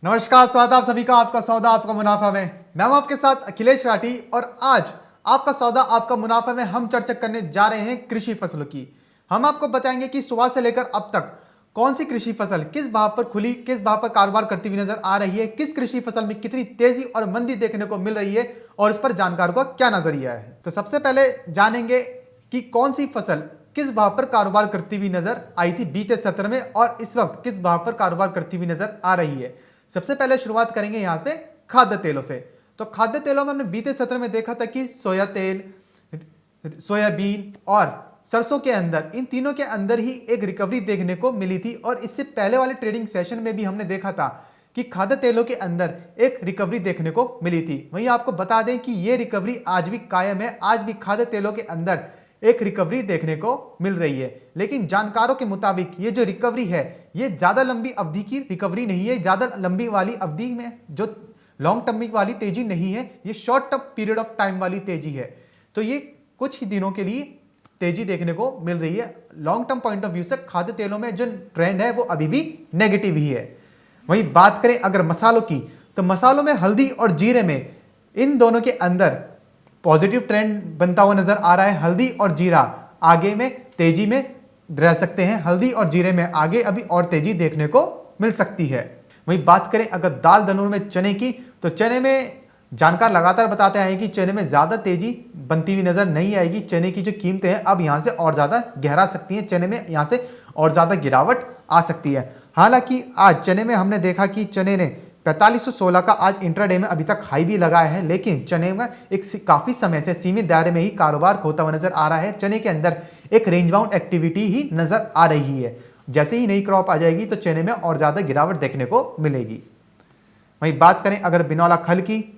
नमस्कार, स्वागत है आप सभी का आपका सौदा आपका मुनाफा में। मैं हूं आपके साथ अखिलेश राठी और आज आपका सौदा आपका मुनाफा में हम चर्चा करने जा रहे हैं कृषि फसलों की। हम आपको बताएंगे कि सुबह से लेकर अब तक कौन सी कृषि फसल किस भाव पर खुली, किस भाव पर कारोबार करती हुई नजर आ रही है, किस कृषि फसल में कितनी तेजी और मंदी देखने को मिल रही है और इस पर जानकार का क्या नजरिया है। तो सबसे पहले जानेंगे कि कौन सी फसल किस भाव पर कारोबार करती हुई नजर आई थी बीते सत्र में और इस वक्त किस भाव पर कारोबार करती हुई नजर आ रही है। सबसे पहले शुरुआत करेंगे यहां पे खाद्य तेलों से। तो खाद्य तेलों में हमने बीते सत्र में देखा था कि सोया तेल, सोयाबीन और सरसों के अंदर, इन तीनों के अंदर ही एक रिकवरी देखने को मिली थी और इससे पहले वाले ट्रेडिंग सेशन में भी हमने देखा था कि खाद्य तेलों के अंदर एक रिकवरी देखने को मिली थी। वहीं आपको बता दें कि यह रिकवरी आज भी कायम है, आज भी खाद्य तेलों के अंदर एक रिकवरी देखने को मिल रही है। लेकिन जानकारों के मुताबिक ये जो रिकवरी है ये ज्यादा लंबी अवधि की रिकवरी नहीं है, ज्यादा लंबी वाली अवधि में जो लॉन्ग टर्म वाली तेजी नहीं है, ये short term period of time वाली तेजी है। तो ये कुछ ही दिनों के लिए तेजी देखने को मिल रही है। Long term point of view से खाद्य तेलों में जो ट्रेंड है वो अभी भी नेगेटिव ही है। वहीं बात करें अगर मसालों की, तो मसालों में हल्दी और जीरे में, इन दोनों के अंदर पॉजिटिव ट्रेंड बनता हुआ नजर आ रहा है। हल्दी और जीरा आगे में तेजी में रह सकते हैं, हल्दी और जीरे में आगे अभी और तेजी देखने को मिल सकती है। वहीं बात करें अगर दाल दलहन में चने की, तो चने में जानकार लगातार बताते आए कि चने में ज्यादा तेजी बनती हुई नजर नहीं आएगी। चने की जो कीमतें हैं अब यहां से और ज्यादा गहरा सकती हैं, चने में यहां से और ज्यादा गिरावट आ सकती है। हालांकि आज चने में हमने देखा कि चने ने 4516 का आज इंट्राडे में अभी तक हाई भी लगाया है, लेकिन चने में एक काफी समय से सीमित दायरे में ही कारोबार होता हुआ नजर आ रहा है। चने के अंदर एक रेंज बाउंड एक्टिविटी ही नजर आ रही है। जैसे ही नई क्रॉप आ जाएगी तो चने में और ज्यादा गिरावट देखने को मिलेगी। वहीं बात करें अगर बिनौला खल की,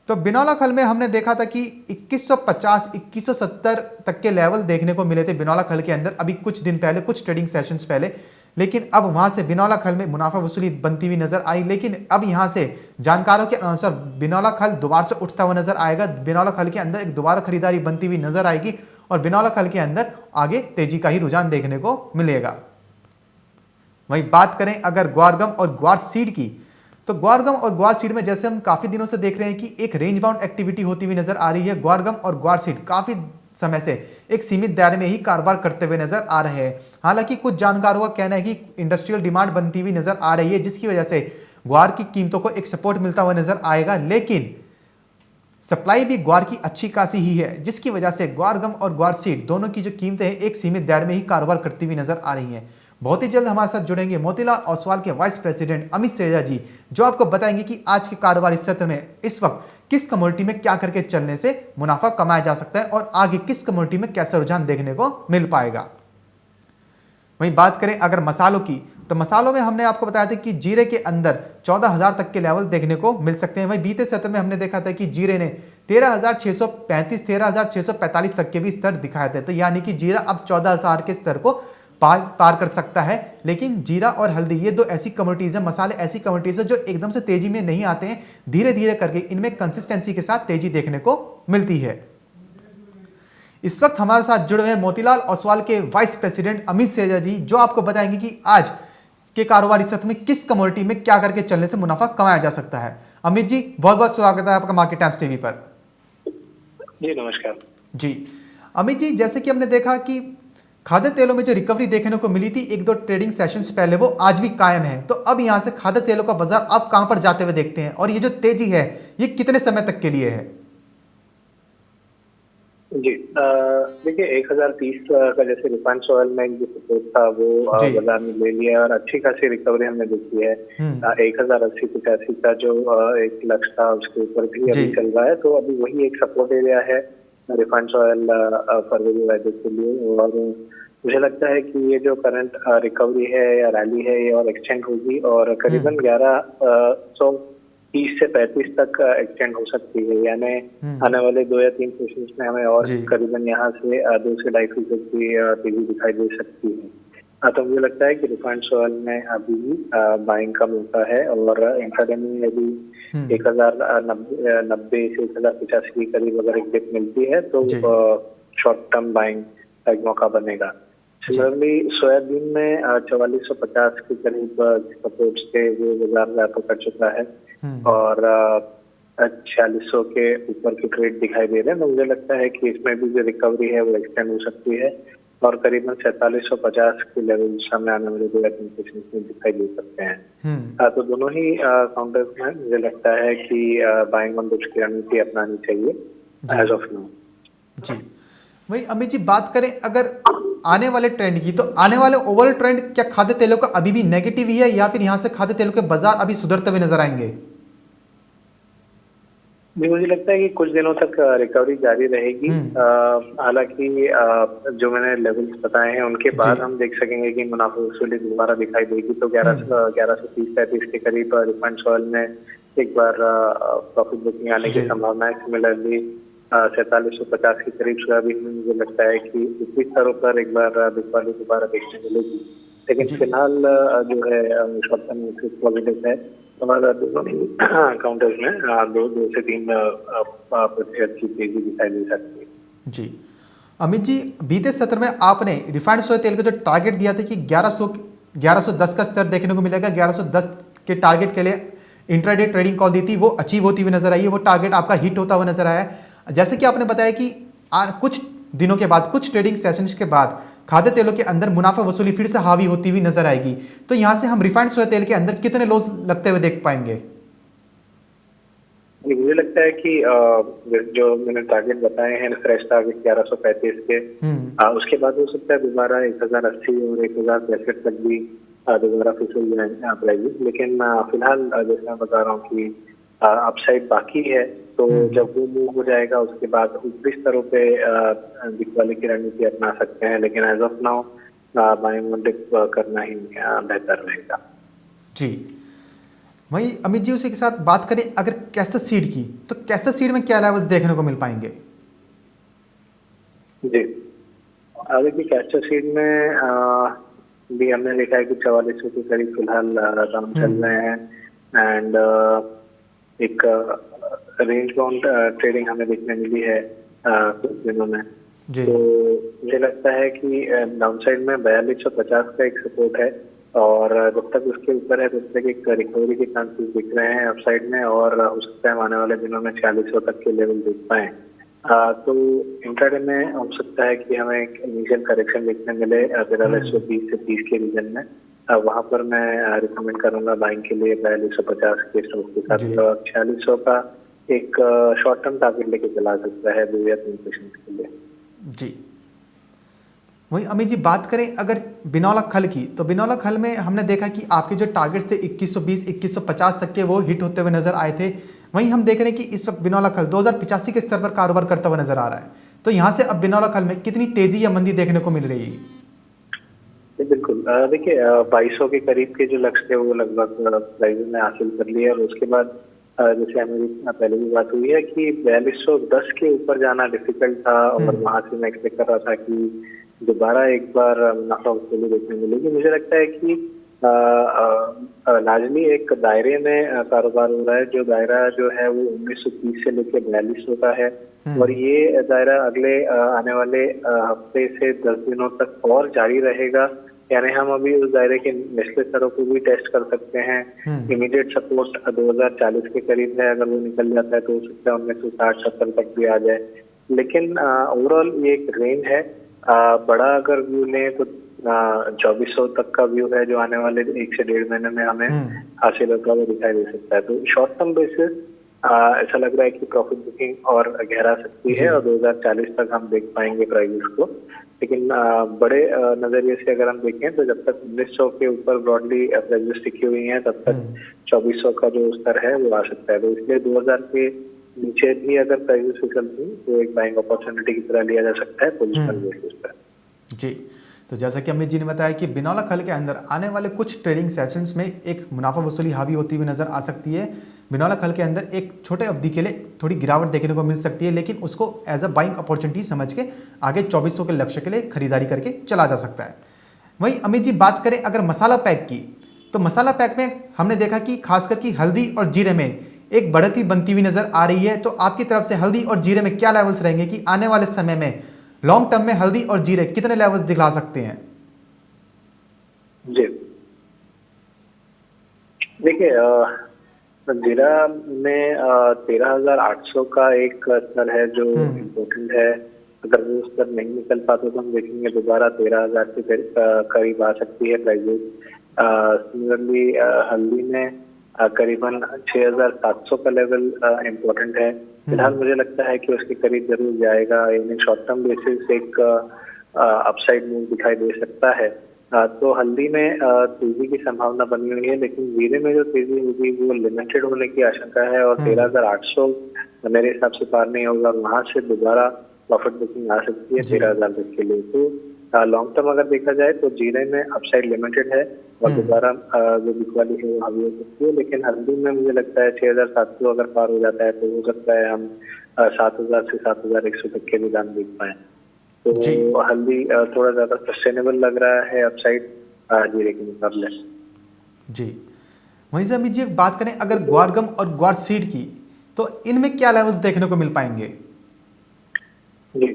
तो बिनौला खल में हमने देखा था कि 2150 2170 तक के लेवल देखने को मिले थे बिनौला खल के अंदर अभी कुछ दिन पहले, कुछ ट्रेडिंग सेशंस पहले। लेकिन अब वहां से बिनौला खल में मुनाफा वसूली बनती हुई नजर आई। लेकिन अब यहां से जानकारों के अनुसार बिनौला खल दोबारा से उठता हुआ नजर आएगा। बिनौला खल के अंदर एक दोबारा खरीदारी बनती हुई नजर आएगी और बिनौला खल के अंदर आगे तेजी का ही रुझान देखने को मिलेगा। वहीं बात करें अगर ग्वारगम और ग्वार सीड की, तो ग्वारगम और ग्वार सीड में जैसे हम काफी दिनों से देख रहे हैं कि एक रेंज बाउंड एक्टिविटी होती हुई नजर आ रही है। ग्वारगम और ग्वार सीड काफी समय से एक सीमित दायरे में ही कारोबार करते हुए नजर आ रहे हैं। हालांकि कुछ जानकारों का कहना है कि इंडस्ट्रियल डिमांड बनती हुई नजर आ रही है, जिसकी वजह से ग्वार की कीमतों को एक सपोर्ट मिलता हुआ नजर आएगा। लेकिन सप्लाई भी ग्वार की अच्छी खासी ही है, जिसकी वजह से ग्वारगम और ग्वार सीड दोनों की जो कीमतें हैं एक सीमित दायरे में ही कारोबार करती हुई नजर आ रही हैं। बहुत ही जल्द हमारे साथ जुड़ेंगे मोतीलाल ओसवाल के वाइस प्रेसिडेंट अमित सेजा जी, जो आपको बताएंगे कि आज के कारोबारी सत्र में इस वक्त किस कमोडिटी में क्या करके चलने से मुनाफा कमाया जा सकता है और आगे किस कमोडिटी में कैसा रुझान देखने को मिल पाएगा। वहीं बात करें अगर मसालों की, तो मसालों में हमने आपको बताया था कि जीरे के अंदर 14,000 तक के लेवल देखने को मिल सकते हैं। वहीं बीते सत्र में हमने देखा था कि जीरे ने 13,635 13,645 तक के भी स्तर दिखाए थे। तो यानी कि जीरा अब 14,000 के स्तर को पार कर सकता है। लेकिन जीरा और हल्दी ये दो ऐसी कमोडिटीज है, मसाले ऐसी कमोडिटीज है जो एकदम से तेजी में नहीं आते हैं, धीरे धीरे करके इनमें कंसिस्टेंसी के साथ तेजी देखने को मिलती है। इस वक्त हमारे साथ जुड़े हुए हैं मोतीलाल ओसवाल के वाइस प्रेसिडेंट अमित सेजा जी, जो आपको बताएंगे कि आज के कारोबारी सत्र में किस कमोडिटी में क्या करके चलने से मुनाफा कमाया जा सकता है। अमित जी, बहुत बहुत स्वागत है आपका मार्केट टाइम्स टीवी पर। जी नमस्कार जी अमित जी, जैसे कि हमने देखा कि खाद्य तेलों में जो रिकवरी देखने को मिली थी एक दो ट्रेडिंग सेशंस पहले, वो आज भी कायम है। तो अब यहां से खाद्य तेलों का बाजार अब कहां पर जाते हुए देखते हैं और ये जो तेजी है ये कितने समय तक के लिए है? जी देखिए 1030 का जैसे रिफाइंड ऑयल में जो सपोर्ट था वो बाजार में ले लिया और अच्छी खासी रिकवरी हमने देखी है। 1080-85 का जो एक लक्ष्य था उसके ऊपर भी अभी चल रहा है, तो अभी वही एक सपोर्ट एरिया है रिफाइंड ऑयल फरवरी वायदे के लिए। और मुझे लगता है कि ये जो करंट रिकवरी है या रैली है ये और एक्सटेंड होगी और करीबन 1130 से 35 तक एक्सटेंड हो सकती है। यानी आने वाले 2 या 3 सेशंस में हमें और करीबन यहाँ से 2 से 2.5% की तेजी दिखाई दे सकती है। तो मुझे लगता है कि रिफाइंड ऑयल में अभी भी बाइंग का मौका है और इंट्राडे में यदि 1090 से 1085 के करीब अगर एक डिप मिलती है तो शॉर्ट टर्म बाइंग का एक मौका बनेगा। जी। सिमिलरली सोयाबीन में 4450 के करीब सपोर्ट्स थे, वो बाजार व्यापक कर चुका है हम्म। और 4600 के ऊपर की ट्रेड दिखाई दे रहे हैं। तो मुझे लगता है कि इसमें भी जो रिकवरी है वो एक्सटेंड हो सकती है और करीबन 4750 के लेवल सामने आने वाले दो सेशन में दिखाई दे सकते हैं। हम्म। तो दोनों ही काउंटर्स में मुझे लगता है कि बाइंग ऑन डिप्स की रणनीति अपनानी चाहिए जी। As of now. जी। वही अमित जी, बात करें अगर आने वाले ट्रेंड की, तो आने वाले ओवरऑल ट्रेंड क्या खाद्य तेलों का अभी भी नेगेटिव ही है, या फिर यहाँ से खाद्य तेलों के बाजार अभी सुधरते हुए नजर आएंगे? जी, मुझे लगता है कि कुछ दिनों तक रिकवरी जारी रहेगी। हालांकि जो मैंने लेवल्स बताए हैं उनके बाद जी। हम देख सकेंगे कि मुनाफा वसूली दोबारा दिखाई देगी। तो 1130-35 के करीब रिफाइंड ऑयल में एक बार प्रॉफिट बुकिंग आने की जी। संभावना है। सिमिलरली 4750 के करीब सोयाबीन में मुझे लगता है कि इसी स्तरों पर एक बार बिकवाली दोबारा देखने मिलेगी। लेकिन जी। फिलहाल जो है शॉर्ट टर्म पॉजिटिव है। हमारा दोनों काउंटर्स में 2 से 3% की तेजी दिखाई दे सकती है। जी। अमित जी, बीते सत्र में आपने रिफाइंड सोया तेल का जो टारगेट दिया था कि 1110 का स्तर देखने को मिलेगा, 1110 के टारगेट के लिए इंट्राडे ट्रेडिंग कॉल दी थी, वो अचीव होती हुई नजर आई है, वो टारगेट आपका हिट होता हुआ नजर आया है। जैसे कि आपने बताया कि कुछ दिनों के बाद, कुछ ट्रेडिंग सेशंस के बाद खाद्य तेलों के अंदर मुनाफा वसूली फिर से हावी होती हुई नजर आएगी, तो यहां से हम रिफाइंड सोया तेल के अंदर कितने लॉस लगते हुए देख पाएंगे? मुझे लगता है कि जो मैंने टारगेट बताए हैं फ्रेश टारगेट 1135 के, उसके बाद हो सकता है दोबारा 1080 और 1065 तक भी दोबारा फिसल जाए प्राइस। लेकिन फिलहाल जैसे मैं बता रहा हूँ कि अपसाइड बाकी है। तो जब वो मूव हो जाएगा उसके बाद ऊपरी स्तरों पे बिकवाली की रणनीति अपना सकते हैं। लेकिन as of now buying on dip करना ही बेहतर रहेगा। जी। वही अमित जी, उसी के साथ बात करें अगर कैसर सीड की, तो कैसर सीड में क्या लेवल्स देखने को मिल पाएंगे? जी, देखिए कैस्टर सीड में भी हमने देखा है कि 4400 के करीब फिलहाल दाम चल रहे हैं एंड एक रेंज बाउंड ट्रेडिंग हमें देखने मिली है कुछ दिनों में। जी। तो मुझे लगता है कि डाउनसाइड में 4250 का एक सपोर्ट है और जब तक उसके ऊपर है तब तक एक रिकवरी के चांसेस दिख रहे हैं अपसाइड में और हो सकता है आने वाले दिनों में 4600 तक के लेवल देख पाए। तो इंट्राडे में हो सकता है कि हमें एक इनिशियल करेक्शन देखने मिले 4320 से 30 के रीजन में। वहां पर मैं रिकमेंड करूंगा बाइंग के लिए 4250 के स्टॉक के साथ 4600 का एक शॉर्ट टर्म टारगेट लेके चला सकता है 2 या 3 सेशन के लिए। जी। वही अमित जी, बात करें अगर बिनौला खल की, तो बिनौला खल में हमने देखा कि आपके जो टारगेट्स थे 2120 2150 तक के, वो हिट होते हुए नजर आए थे। वहीं हम देख रहे हैं कि इस वक्त बिनौला खल 2085 के स्तर पर कारोबार करता हुआ नजर आ रहा है। तो यहाँ से अब बिनौला खल में कितनी तेजी या मंदी देखने को मिल रही है? बिल्कुल, देखिए 2200 के करीब के जो लक्ष्य थे वो लगभग प्राइस ने हासिल कर लिया और उसके बाद जैसे हमें पहले भी बात हुई है कि 4210 के ऊपर जाना डिफिकल्ट था और वहां से मैं एक्सपेक्ट कर रहा था कि दोबारा एक बार मुनाफा वसूली देखने मिलेगी। मुझे लगता है कि लाजमी एक दायरे में कारोबार हो रहा है। जो दायरा जो है वो 1930 से लेकर 4200 का है और ये दायरा अगले आने वाले हफ्ते से 10 दिनों तक और जारी रहेगा। यानी हम अभी उस दायरे के निचले स्तरों को भी टेस्ट कर सकते हैं। इमीडिएट सपोर्ट 2040 के करीब है, अगर वो निकल जाता है तो हो सकता है 1960-70 तक भी आ जाए। लेकिन ओवरऑल ये एक रेंज है। बड़ा अगर व्यू लें तो 2400 तक का व्यू है जो आने वाले 1 से 1.5 महीने में हमें हासिल होता हुआ दिखाई दे सकता है। तो शॉर्ट टर्म बेसिस ऐसा लग रहा है कि प्रॉफिट बुकिंग और गहरा सकती है और 2040 तक हम देख पाएंगे प्राइसेस को। लेकिन बड़े नजरिए से अगर हम देखें तो जब तक 1900 के ऊपर ब्रॉडली प्राइसेस टिकी हुई हैं तब तक 2400 का जो स्तर है वो आ सकता है। तो इसलिए 2000 के नीचे भी अगर प्राइसेस फिसलती हैं तो एक बाइंग अपॉर्चुनिटी की तरह लिया जा सकता है पोजिशनल बेसिस पर। जी। तो जैसा कि अमित जी ने बताया कि बिनौला खल के अंदर आने वाले कुछ ट्रेडिंग सेशंस में एक मुनाफा वसूली हावी होती हुई नजर आ सकती है। बिनौला खल के अंदर एक छोटे अवधि के लिए थोड़ी गिरावट देखने को मिल सकती है, लेकिन उसको एज अ बाइंग अपॉर्चुनिटी समझ के आगे 2400 के लक्ष्य के लिए खरीदारी करके चला जा सकता है। वहीं अमित जी, बात करें अगर मसाला पैक की, तो मसाला पैक में हमने देखा कि खासकर कि हल्दी और जीरे में एक बढ़ती बनती हुई नजर आ रही है। तो आपकी तरफ से हल्दी और जीरे में क्या लेवल्स रहेंगे कि आने वाले समय में लॉन्ग टर्म में हल्दी और जीरे कितने लेवल्स दिखला सकते हैं? जी, देखिए जीरा में 13,800 का एक स्तर है जो हम्म। इम्पोर्टेंट है। अगर वो स्तर नहीं निकल पाता तो हम देखेंगे दोबारा 13,000 के करीब आ सकती है प्राइजेस। सिमिलरली हल्दी में करीबन 6,700 का लेवल इम्पोर्टेंट है। फिलहाल हम्म। मुझे लगता है कि उसके करीब जरूर जाएगा, यानी शॉर्ट टर्म बेसिस एक अपसाइड मूव दिखाई दे सकता है। तो हल्दी में तेजी की संभावना बनी हुई है, लेकिन जीरे में जो तेजी होगी वो लिमिटेड होने की आशंका है, और हम्म। 13,800 मेरे हिसाब से पार नहीं होगा। वहां से दोबारा प्रॉफिट बुकिंग आ सकती है जी। 13,000 तक के लिए। तो लॉन्ग टर्म अगर देखा जाए तो जीरे में अपसाइड लिमिटेड है, और हम्म। दोबारा जो बिकवाली है वो हावी हो सकती है। लेकिन हल्दी में मुझे लगता है 6,700 अगर पार हो जाता है तो हो सकता है हम 7,000 से 7,100 तक के भी दाम देख पाए। जी। तो हल्दी थोड़ा ज्यादा सस्टेनेबल लग रहा है अपसाइड जीरे के मुकाबले। जी। वहीं से अमित जी एक बात करें अगर ग्वार गम और ग्वार सीड की, तो इनमें क्या लेवल्स देखने को मिल पाएंगे? जी,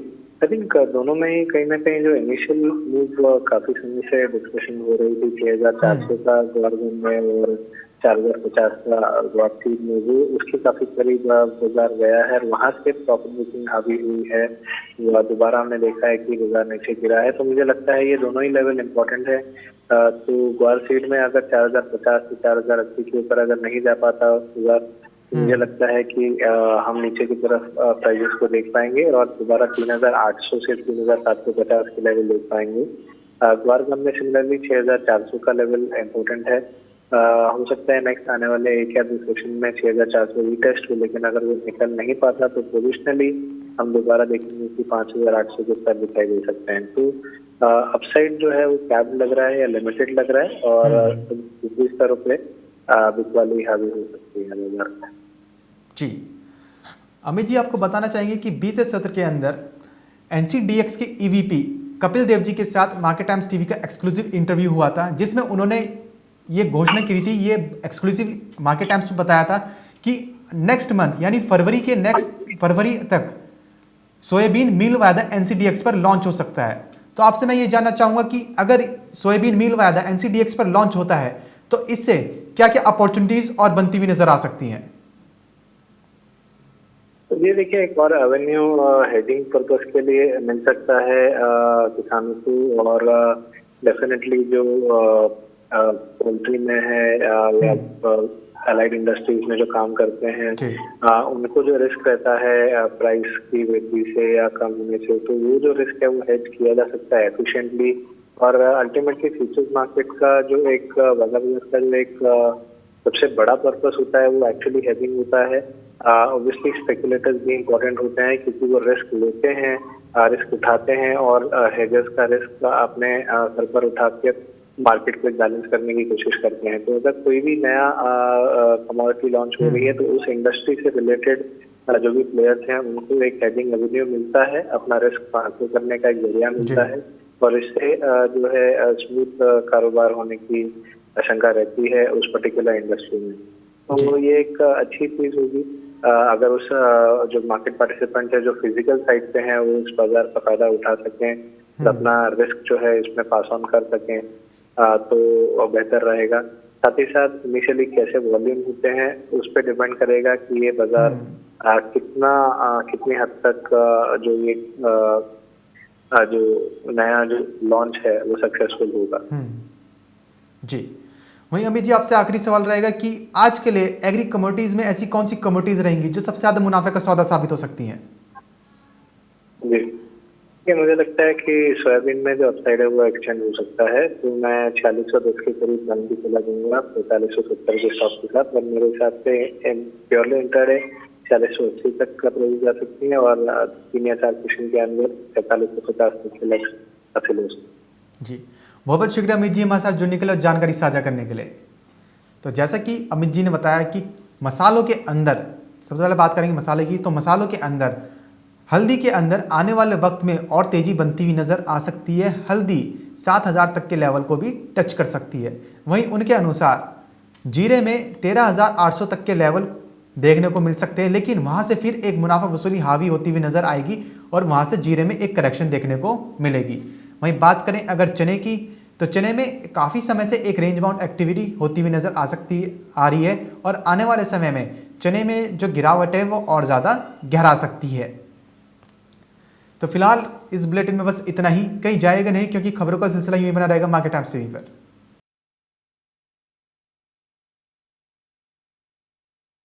आई थिंक दोनों में ही कहीं ना कहीं जो इनिशियल मूव काफी समय से डिस्कशन हो रही थी 6,400 हम्म। का ग्वारगन में और 4,050 का ग्वारसीड में, वो उसके काफी करीब बाजार गया है, और वहां से प्रॉफिट बुकिंग हावी हुई है। दोबारा हमने देखा है कि बाजार नीचे गिरा है, तो मुझे लगता है ये दोनों ही लेवल इम्पोर्टेंट है। तो ग्वार सीड में अगर 4,050 से 4,080 के ऊपर अगर नहीं जा पाता बाजार, मुझे हम्म। लगता है कि हम नीचे की तरफ प्राइजेस को देख पाएंगे, और दोबारा 3,800 से 3,750 के लेवल देख पाएंगे। ग्वारगम में सिमिलरली 6,400 का लेवल इम्पोर्टेंट है। हो सकता है नेक्स्ट आने वाले एक या दो सेशन में 6,400 रीटेस्ट हो, लेकिन अगर वो निकल नहीं पाता तो पोजिशनली हम दोबारा देखेंगे कि 5,800 के स्तर दिखाई दे सकते हैं। तो अपसाइड जो है वो कैप लग रहा है या लिमिटेड लग रहा है, और हम्म। दूसरी स्तरों पे बिकवाली हावी हो सकती है बाजार में। जी। अमित जी आपको बताना चाहेंगे कि बीते सत्र के अंदर एनसीडीएक्स के ईवीपी कपिल देव जी के साथ मार्केट टाइम्स टीवी का एक्सक्लूसिव इंटरव्यू हुआ था, जिसमें उन्होंने ये घोषणा की थी, ये एक्सक्लूसिव मार्केट टाइम्स में बताया था कि नेक्स्ट मंथ यानी फरवरी तक सोयाबीन मील वायदा एनसीडीएक्स पर लॉन्च हो सकता है। तो आपसे मैं ये जानना चाहूंगा कि अगर सोयाबीन मील वायदा एनसीडीएक्स पर लॉन्च होता है तो इससे क्या क्या अपॉर्चुनिटीज और बनती हुई नजर आ सकती हैं? तो ये देखिए एक और एवेन्यू हेडिंग पर्पस के लिए मिल सकता है किसानों को, और डेफिनेटली जो पोल्ट्री में है या हम्म। अलाइड इंडस्ट्रीज में जो काम करते हैं, जी। उनको जो रिस्क रहता है प्राइस की वृद्धि से या कम होने से, तो वो जो रिस्क है वो हेज किया जा सकता है एफिशिएंटली। और अल्टीमेटली फ्यूचर्स मार्केट का जो एक बाजार का जो एक सबसे बड़ा पर्पस होता है वो एक्चुअली हेजिंग होता है। ऑब्वियसली स्पेकुलेटर्स भी इम्पोर्टेंट होते हैं, क्योंकि वो रिस्क लेते हैं, रिस्क उठाते हैं, और हेजर्स का रिस्क अपने सर पर उठा के मार्केट को बैलेंस करने की कोशिश करते हैं। तो अगर कोई भी नया कमोडिटी लॉन्च हो रही है तो उस इंडस्ट्री से रिलेटेड जो भी प्लेयर्स हैं उनको एक हेजिंग एवेन्यू मिलता है, अपना रिस्क ट्रांसफर करने का एक जरिया जी। मिलता है, और इससे जो है स्मूथ कारोबार होने की आशंका रहती है उस पर्टिकुलर इंडस्ट्री में। जी। तो ये एक अच्छी चीज होगी अगर उस जो मार्केट पार्टिसिपेंट है जो फिजिकल साइड पे हैं वो इस बाजार का फायदा उठा सकें, तो अपना रिस्क जो है इसमें पास ऑन कर सकें, तो बेहतर रहेगा। साथ ही साथ इनिशियली कैसे वॉल्यूम होते हैं उस पर डिपेंड करेगा कि ये बाजार कितनी हद तक जो ये जो नया जो लॉन्च है वो सक्सेसफुल होगा। जी। वहीं अमित जी आपसे आखिरी सवाल रहेगा कि आज के लिए एग्री कमोडिटीज में ऐसी कौन सी कमोडिटीज रहेंगी जो सबसे ज्यादा मुनाफे का सौदा साबित हो सकती हैं? जी, ये मुझे लगता है कि सोयाबीन में जो अपसाइड है वो एक्सटेंड हो सकता है, तो मैं 4610 के करीब दाम की सलाह दूंगा 4570 के स्टॉक के साथ, और मेरे हिसाब से प्योरली इंटरडे 4680 तक का प्रवेश जा सकती है, और 3 या 4 सेशन के अंदर 4550 तक के लक्ष्य हासिल हो सकते हैं। जी, बहुत बहुत शुक्रिया अमित जी हमारे साथ जुड़ने के लिए और जानकारी साझा करने के लिए। तो जैसा कि अमित जी ने बताया कि मसालों के अंदर, सबसे पहले बात करेंगे मसाले की, तो मसालों के अंदर हल्दी के अंदर आने वाले वक्त में और तेज़ी बनती हुई नज़र आ सकती है। हल्दी 7,000 तक के लेवल को भी टच कर सकती है। वहीं उनके अनुसार जीरे में 13,800 तक के लेवल देखने को मिल सकते हैं, लेकिन वहाँ से फिर एक मुनाफा वसूली हावी होती हुई नज़र आएगी और वहाँ से जीरे में एक करेक्शन देखने को मिलेगी। वहीं बात करें अगर चने की, तो चने में काफ़ी समय से एक रेंज बाउंड एक्टिविटी होती हुई नज़र आ रही है और आने वाले समय में चने में जो गिरावट है वो और ज़्यादा गहरा सकती है। तो फिलहाल इस बुलेटिन में बस इतना ही, कहीं जाएगा नहीं क्योंकि खबरों का सिलसिला यूं ही बना रहेगा मार्केट टाइम्स टीवी पर।